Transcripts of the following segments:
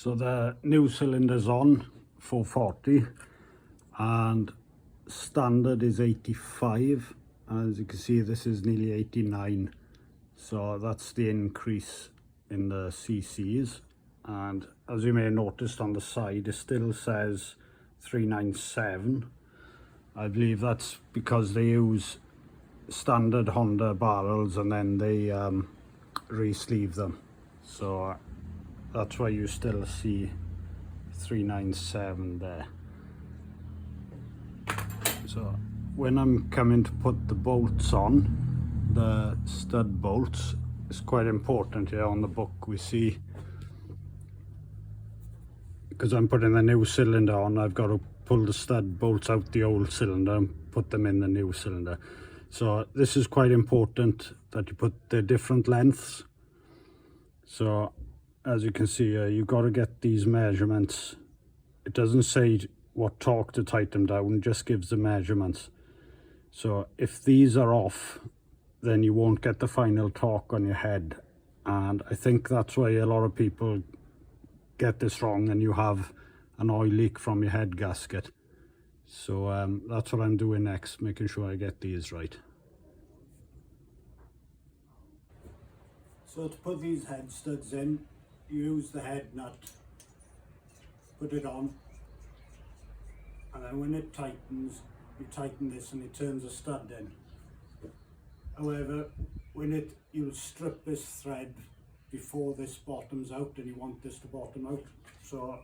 So the new cylinder's on 440 and standard is 85. As you can see, this is nearly 89, so that's the increase in the cc's. And as you may have noticed on the side, it still says 397. I believe that's because they use standard Honda barrels and then they re-sleeve them, so that's why you still see 397 there. So when I'm coming to put the bolts on, the stud bolts, it's quite important here. On the book we see, because I'm putting the new cylinder on, I've got to pull the stud bolts out the old cylinder and put them in the new cylinder. So this is quite important that you put the different lengths. So as you can see here, you've got to get these measurements. It doesn't say what torque to tighten them down, just gives the measurements. So if these are off, then you won't get the final torque on your head, and I think that's why a lot of people get this wrong and you have an oil leak from your head gasket. So that's what I'm doing next, making sure I get these right. So to put these head studs in, you use the head nut, put it on, and then when it tightens, you tighten this and it turns the stud in. However, you'll strip this thread before this bottoms out, and you want this to bottom out. So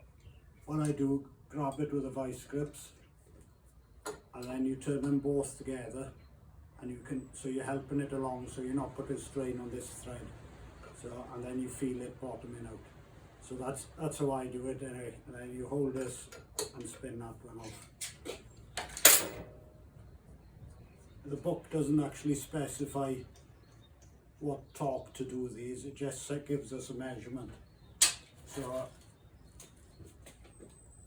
what I do, grab it with the vice grips, and then you turn them both together, and so you're helping it along, so you're not putting strain on this thread. So, and then you feel it bottoming out. So that's how I do it anyway. And then you hold this and spin that one off. The book doesn't actually specify what torque to do these, it just gives us a measurement. So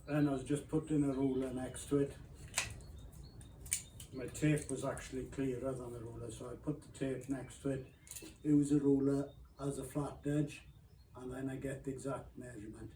then I was just putting a ruler next to it. My tape was actually clearer than the ruler, so I put the tape next to it, use a ruler as a flat edge, and then I get the exact measurement.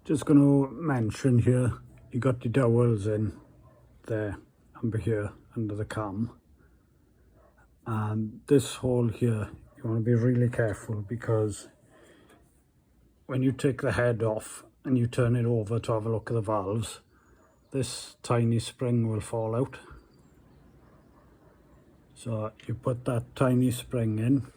Just going to mention here, you got your dowels in there, under here, under the cam. And this hole here, you want to be really careful, because when you take the head off and you turn it over to have a look at the valves, this tiny spring will fall out. So you put that tiny spring in.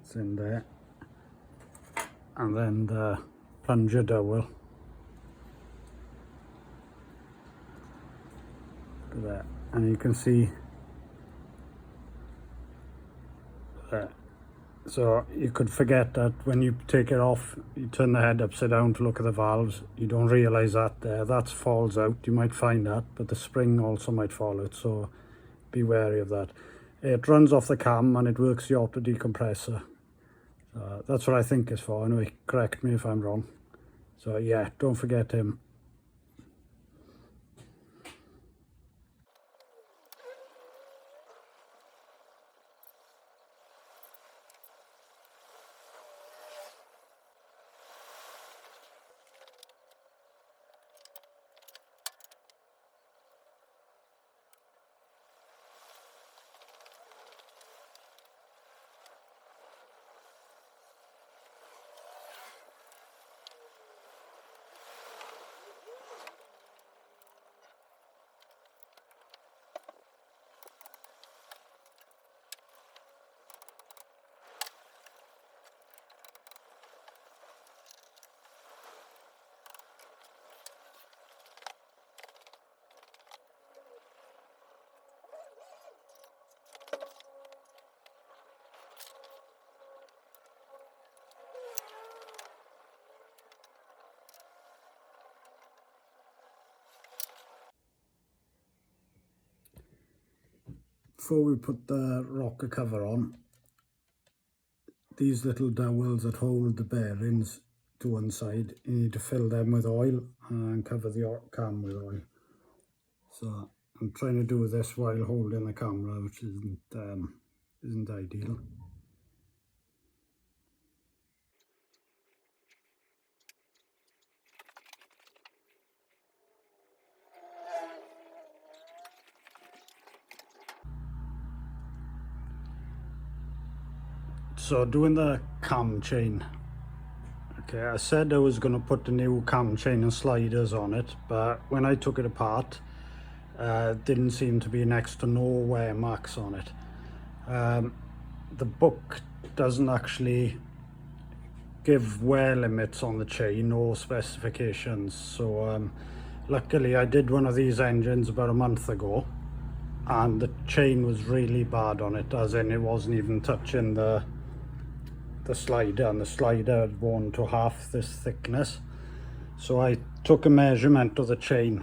It's in there, and then the plunger dowel there, and you can see there. So you could forget that when you take it off, you turn the head upside down to look at the valves, you don't realize that there, that falls out. You might find that, but the spring also might fall out, so be wary of that. It runs off the cam and it works the auto-decompressor. That's what I think it's for. Anyway, correct me if I'm wrong. So yeah, don't forget him. before we put the rocker cover on, these little dowels that hold the bearings to one side, you need to fill them with oil and cover the cam with oil. So I'm trying to do this while holding the camera, which isn't ideal. So doing the cam chain. Okay, I said I was going to put the new cam chain and sliders on it, but when I took it apart, didn't seem to be next to no wear marks on it. The book doesn't actually give wear limits on the chain or specifications, so luckily I did one of these engines about a month ago and the chain was really bad on it, as in it wasn't even touching the slider, and the slider had worn to half this thickness. So I took a measurement of the chain,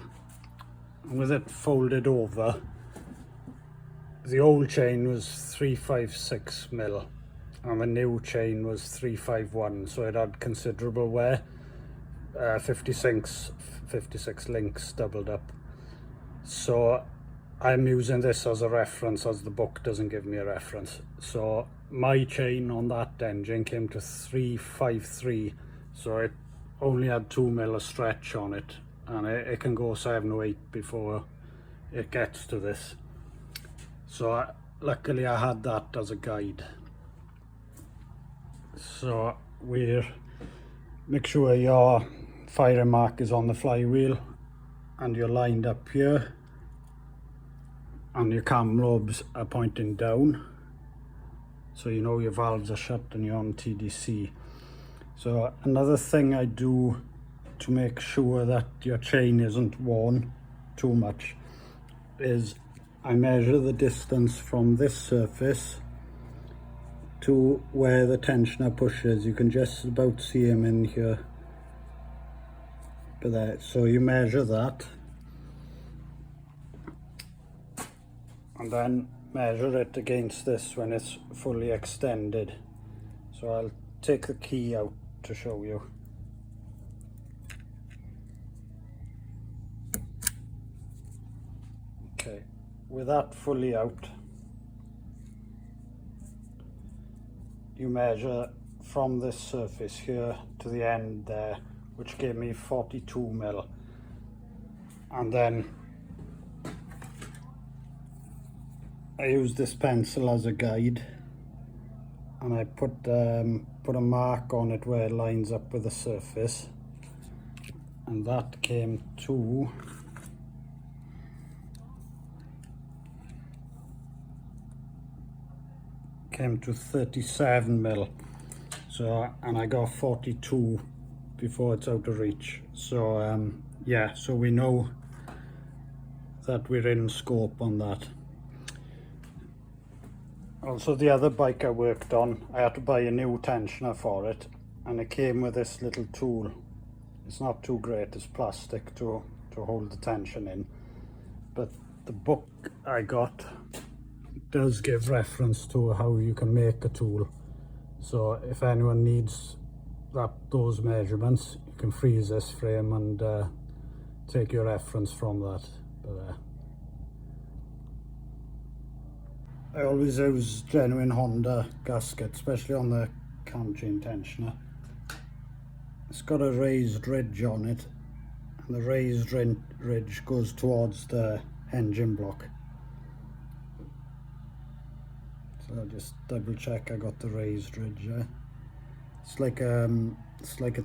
and with it folded over, the old chain was 356 mil and the new chain was 351, so it had considerable wear. 56 links doubled up. So I'm using this as a reference, as the book doesn't give me a reference. So my chain on that engine came to 353, so it only had 2 mil of stretch on it, and it can go 7 or 8 before it gets to this. So luckily I had that as a guide. So make sure your firing mark is on the flywheel and you're lined up here and your cam lobes are pointing down, so you know your valves are shut and you're on TDC. So another thing I do to make sure that your chain isn't worn too much is I measure the distance from this surface to where the tensioner pushes. You can just about see him in here, but there. So you measure that and then measure it against this when it's fully extended. So I'll take the key out to show you. Okay, with that fully out, you measure from this surface here to the end there, which gave me 42 mil, and then I use this pencil as a guide, and I put a mark on it where it lines up with the surface, and that came to 37 mil. So, and I got 42 before it's out of reach. So yeah, so we know that we're in scope on that. Also, the other bike I worked on, I had to buy a new tensioner for it, and it came with this little tool. It's not too great, it's plastic to hold the tension in, but the book I got does give reference to how you can make a tool. So if anyone needs those measurements, you can freeze this frame and take your reference from that. But, I always use genuine Honda gasket, especially on the cam chain tensioner. It's got a raised ridge on it, and the raised ridge goes towards the engine block. So I'll just double check I got the raised ridge there. It's like a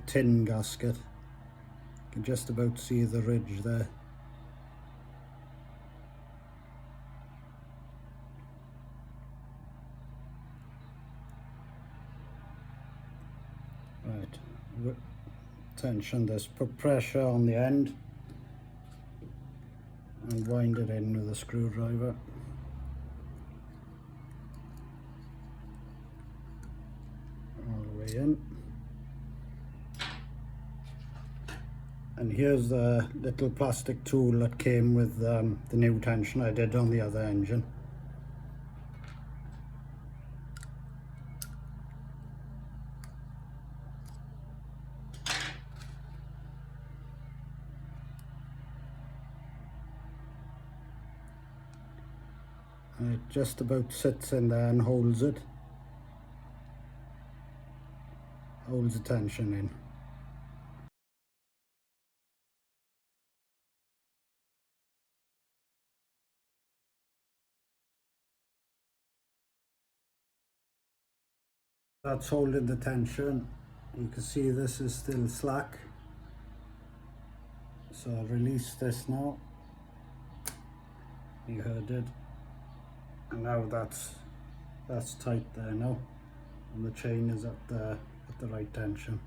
tin gasket. You can just about see the ridge there. Right, tension this, put pressure on the end and wind it in with a screwdriver. All the way in. And here's the little plastic tool that came with the new tension I did on the other engine. and it just about sits in there and holds it, holds the tension in. That's holding the tension. You can see this is still slack, so I'll release this now. You heard it, and now that's tight there now, and the chain is at the right tension.